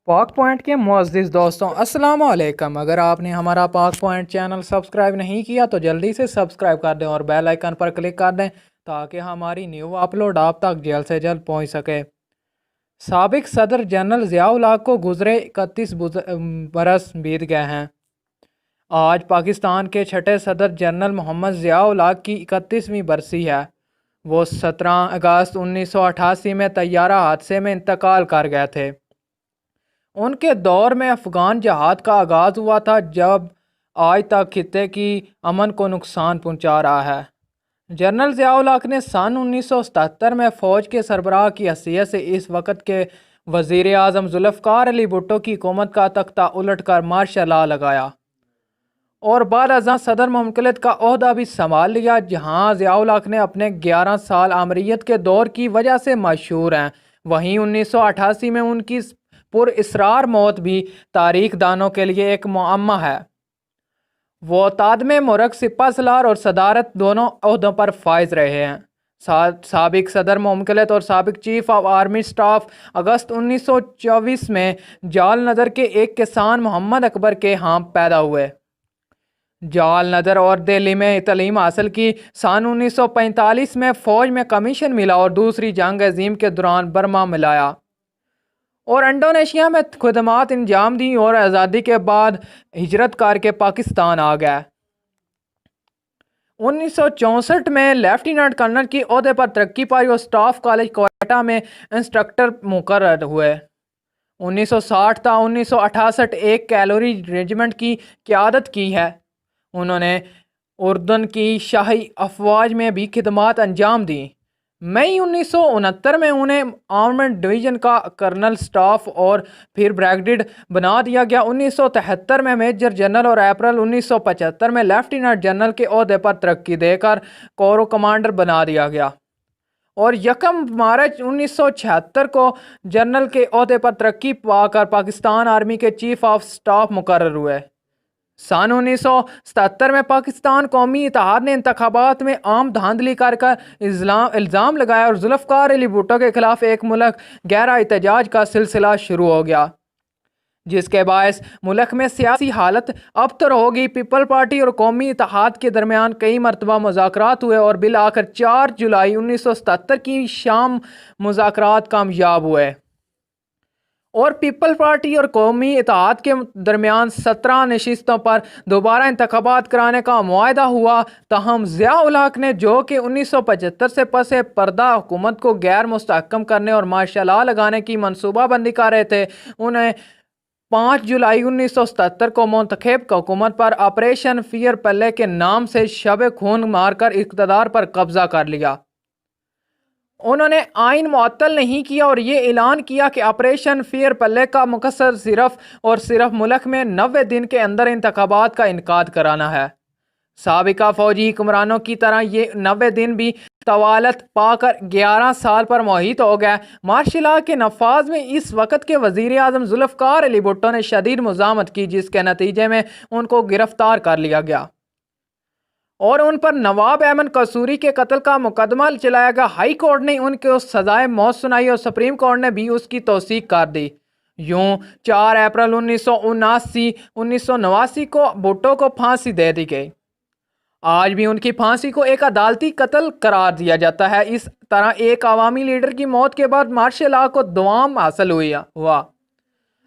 پاک پوائنٹ کے معزز دوستوں السلام علیکم۔ اگر آپ نے ہمارا پاک پوائنٹ چینل سبسکرائب نہیں کیا تو جلدی سے سبسکرائب کر دیں اور بیل آئیکن پر کلک کر دیں تاکہ ہماری نیو اپلوڈ آپ تک جلد سے جلد پہنچ سکے۔ سابق صدر جنرل ضیاء الحق کو گزرے 31 برس بیت گئے ہیں۔ آج پاکستان کے چھٹے صدر جنرل محمد ضیاء الحق کی 31ویں برسی ہے۔ وہ 17 اگست 1988 میں طیارہ حادثے میں انتقال کر گئے تھے۔ ان کے دور میں افغان جہاد کا آغاز ہوا تھا جب آج تک خطے کی امن کو نقصان پہنچا رہا ہے۔ جنرل ضیاء الحق نے سن 1977 میں فوج کے سربراہ کی حیثیت سے اس وقت کے وزیر اعظم ذوالفقار علی بھٹو کی حکومت کا تختہ الٹ کر مارشل لاء لگایا اور بعد ازاں صدر مملکت کا عہدہ بھی سنبھال لیا، جہاں ضیاء الحق نے اپنے 11 سال آمریت کے دور کی وجہ سے مشہور ہیں۔ وہیں 1988 میں ان کی پر اسرار موت بھی تاریخ دانوں کے لیے ایک معمہ ہے۔ وہ تادم مرگ سپہ سالار اور صدارت دونوں عہدوں پر فائز رہے ہیں۔ سابق صدر مملکت اور سابق چیف آف آرمی سٹاف اگست 1924 میں جال نظر کے ایک کسان محمد اکبر کے ہاں پیدا ہوئے۔ جال نظر اور دہلی میں تعلیم حاصل کی۔ سن 1945 میں فوج میں کمیشن ملا اور دوسری جنگ عظیم کے دوران برما ملایا اور انڈونیشیا میں خدمات انجام دی اور آزادی کے بعد ہجرت کر کے پاکستان آ گئے۔ 1964 میں لیفٹیننٹ کرنل کی عہدے پر ترقی پائی اور سٹاف کالج کوئٹہ میں انسٹرکٹر مقرر ہوئے۔ 1960 تا 1968 ایک کیلوری ریجمنٹ کی قیادت کی ہے۔ انہوں نے اردن کی شاہی افواج میں بھی خدمات انجام دیں۔ مئی 1969 میں انہیں آرمڈ ڈویژن کا کرنل سٹاف اور پھر بریگیڈ بنا دیا گیا۔ 1973 میں میجر جنرل اور اپریل 1975 میں لیفٹیننٹ جنرل کے عہدے پر ترقی دے کر کورو کمانڈر بنا دیا گیا اور 1 مارچ 1976 کو جنرل کے عہدے پر ترقی پا کر پاکستان آرمی کے چیف آف سٹاف مقرر ہوئے۔ سن 1977 میں پاکستان قومی اتحاد نے انتخابات میں عام دھاندلی کر الزام لگایا اور ذوالفقار علی بھٹو کے خلاف ایک ملک گیر احتجاج کا سلسلہ شروع ہو گیا، جس کے باعث ملک میں سیاسی حالت ابتر ہو گئی۔ پیپل پارٹی اور قومی اتحاد کے درمیان کئی مرتبہ مذاکرات ہوئے اور بالآخر 4 جولائی 1977 کی شام مذاکرات کامیاب ہوئے اور پیپل پارٹی اور قومی اتحاد کے درمیان 17 نشستوں پر دوبارہ انتخابات کرانے کا معاہدہ ہوا۔ تاہم ضیاء الحق نے، جو کہ 1975 سے پس پردہ حکومت کو غیر مستحکم کرنے اور مارشل لاء لگانے کی منصوبہ بندی کر رہے تھے، انہیں 5 جولائی 1977 کو منتخب حکومت پر آپریشن فیئر پلے کے نام سے شب خون مار کر اقتدار پر قبضہ کر لیا۔ انہوں نے آئین معطل نہیں کیا اور یہ اعلان کیا کہ آپریشن فیئر پلے کا مقصد صرف اور صرف ملک میں 90 دن کے اندر انتخابات کا انعقاد کرانا ہے۔ سابقہ فوجی حکمرانوں کی طرح یہ 90 دن بھی طوالت پا کر 11 سال پر محیط ہو گئے۔ مارشل لاء کے نفاذ میں اس وقت کے وزیر اعظم ذوالفقار علی بھٹو نے شدید مزاحمت کی، جس کے نتیجے میں ان کو گرفتار کر لیا گیا اور ان پر نواب احمد قصوری کے قتل کا مقدمہ چلایا گیا۔ ہائی کورٹ نے ان کو سزائے موت سنائی اور سپریم کورٹ نے بھی اس کی توثیق کر دی۔ یوں 4 اپریل 1989 کو بھٹو کو پھانسی دے دی گئی۔ آج بھی ان کی پھانسی کو ایک عدالتی قتل قرار دیا جاتا ہے۔ اس طرح ایک عوامی لیڈر کی موت کے بعد مارشل لاء کو دوام حاصل ہوا۔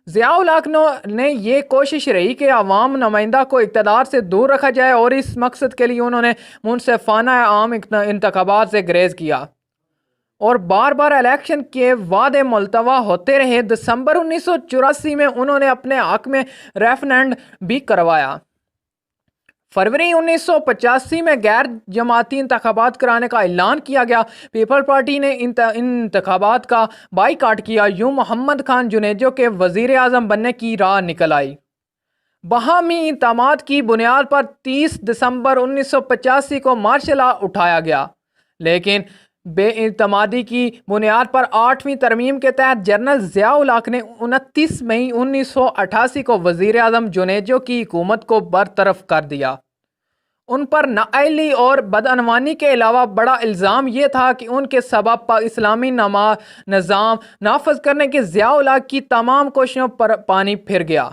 ضیاء الحق نے یہ کوشش رہی کہ عوام نمائندہ کو اقتدار سے دور رکھا جائے اور اس مقصد کے لیے انہوں نے منصفانہ عام انتخابات سے گریز کیا اور بار بار الیکشن کے وعدے ملتوی ہوتے رہے۔ دسمبر 1984 میں انہوں نے اپنے حق میں ریفرنڈم بھی کروایا۔ فروری 1985 میں غیر جماعتی انتخابات کرانے کا اعلان کیا گیا۔ پیپل پارٹی نے انتخابات کا بائیکاٹ کیا۔ یوں محمد خان جنیجو کے وزیر اعظم بننے کی راہ نکل آئی۔ باہمی اعتماد کی بنیاد پر 30 دسمبر 1985 کو مارشل لاء اٹھایا گیا، لیکن بے اعتمادی کی بنیاد پر 8ویں ترمیم کے تحت جنرل ضیاء الحق نے 29 مئی 1988 کو وزیر اعظم جنیجو کی حکومت کو برطرف کر دیا ان پر نااہلی اور بدعنوانی کے علاوہ بڑا الزام یہ تھا کہ ان کے سبب اسلامی نظام نافذ کرنے کی ضیاء الحق کی تمام کوششوں پر پانی پھر گیا۔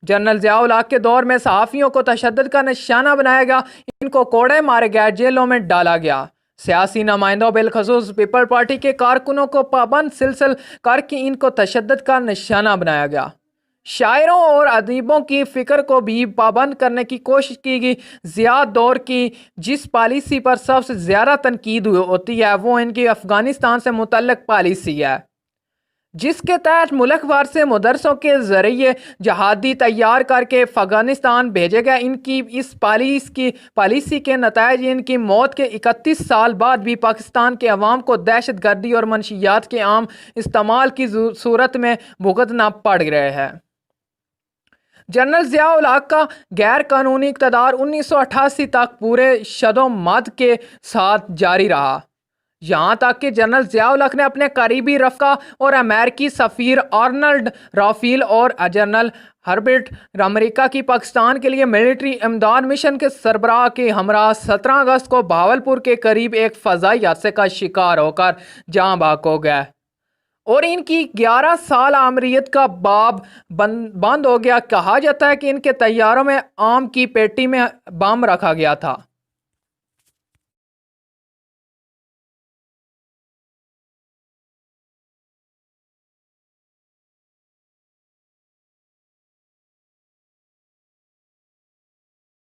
جنرل ضیاء الحق کے دور میں صحافیوں کو تشدد کا نشانہ بنایا گیا، ان کو کوڑے مارے گئے، جیلوں میں ڈالا گیا۔ سیاسی نمائندوں بالخصوص پیپل پارٹی کے کارکنوں کو پابند سلسل کر کے ان کو تشدد کا نشانہ بنایا گیا۔ شاعروں اور ادیبوں کی فکر کو بھی پابند کرنے کی کوشش کی گئی۔ ضیاء دور کی جس پالیسی پر سب سے زیادہ تنقید ہوتی ہے وہ ان کی افغانستان سے متعلق پالیسی ہے، جس کے تحت ملک بھر سے مدرسوں کے ذریعے جہادی تیار کر کے افغانستان بھیجے گئے۔ ان کی اس پالیسی کے نتائج ان کی موت کے 31 سال بعد بھی پاکستان کے عوام کو دہشت گردی اور منشیات کے عام استعمال کی صورت میں بھگتنا پڑ رہے ہیں۔ جنرل ضیاء الحق کا غیر قانونی اقتدار 1988 تک پورے شد و مد کے ساتھ جاری رہا، یہاں تک کہ جنرل ضیاء الحق نے اپنے قریبی رفقا اور امریکی سفیر آرنلڈ رافیل اور جنرل ہربرٹ امریکہ کی پاکستان کے لیے ملٹری امداد مشن کے سربراہ کے ہمراہ 17 اگست کو بہاولپور کے قریب ایک فضائی حادثے کا شکار ہو کر جاں بحق ہو گئے اور ان کی 11 سال عمریت کا باب بند ہو گیا۔ کہا جاتا ہے کہ ان کے طیاروں میں آم کی پیٹی میں بم رکھا گیا تھا۔